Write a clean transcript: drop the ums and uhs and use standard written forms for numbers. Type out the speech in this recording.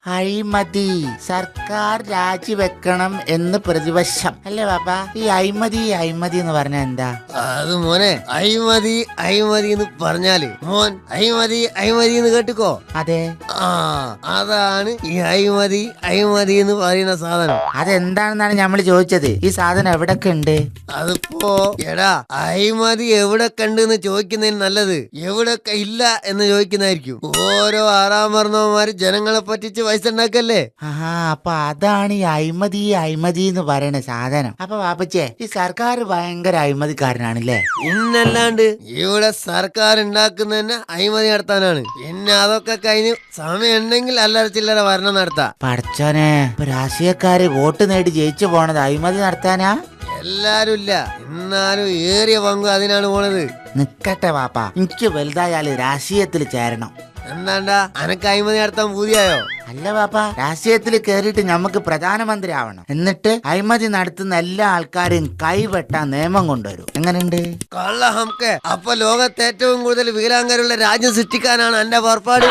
അഴിമതി സർക്കാർ രാജിവെക്കണം എന്ന് പ്രതിപക്ഷം അല്ലേ പാപ്പ? ഈ അഴിമതി എന്ന് പറഞ്ഞാൽ എന്താ? അത് മോനെ, അഴിമതി എന്ന് പറഞ്ഞാല് മോൻ അഴിമതി എന്ന് കേട്ടുക്കോ. അതെ, അതാണ് ഈ അഴിമതി എന്ന് പറയുന്ന സാധനം. അതെന്താണെന്നാണ് നമ്മൾ ചോദിച്ചത്. ഈ സാധനം എവിടൊക്കെ ഉണ്ട്? അതിപ്പോ എടാ, അഴിമതി എവിടൊക്കെ ഉണ്ട് എന്ന് ചോദിക്കുന്നതിന് നല്ലത് എവിടൊക്കെ ഇല്ല എന്ന് ചോദിക്കുന്നതായിരിക്കും. ഓരോ ആറാമർന്നവന്മാര് ജനങ്ങളെ പറ്റിച്ച് പൈസ ഉണ്ടാക്കല്ലേ. അപ്പൊ അതാണ് ഈ അഴിമതി എന്ന് പറയുന്ന സാധനം. അപ്പൊ പാപ്പച്ചേ, ഈ സർക്കാർ ഭയങ്കര അഴിമതിക്കാരനാണല്ലേ? പിന്നല്ലാണ്ട് ഇവിടെ സർക്കാർ ഉണ്ടാക്കുന്ന അഴിമതി നടത്താനാണ്. പിന്നെ അതൊക്കെ കഴിഞ്ഞ് സമയം ഉണ്ടെങ്കിൽ അല്ലറ ചില്ലറ ഭരണം നടത്താം. പഠിച്ചോനെ, ഇപ്പൊ രാഷ്ട്രീയക്കാര് വോട്ട് നേടി ജയിച്ചു പോണത് അഴിമതി നടത്താനാ? എല്ലാരും ഇല്ല, എന്നാലും ഏറിയ പങ്കും അതിനാണ് പോണത്. നിക്കട്ടെ പാപ്പ, എനിക്ക് വലുതായാല് രാഷ്ട്രീയത്തിൽ ചേരണം. എന്താണ്ടാ, അനക്ക് അഴിമതി നടത്താൻ പൂതിയായോ? അല്ല പാപ്പ, രാഷ്ട്രീയത്തിൽ കേറിയിട്ട് നമുക്ക് പ്രധാനമന്ത്രി ആവണം. എന്നിട്ട് അഴിമതി നടത്തുന്ന എല്ലാ ആൾക്കാരും കൈവെട്ടാൻ നിയമം കൊണ്ടുവരും. എങ്ങനെയുണ്ട്? കള്ള ഹംക്കെ, അപ്പൊ ലോകത്ത് ഏറ്റവും കൂടുതൽ വികലാംഗരുള്ള രാജ്യം സൃഷ്ടിക്കാനാണ് എന്റെ പുറപ്പാട്.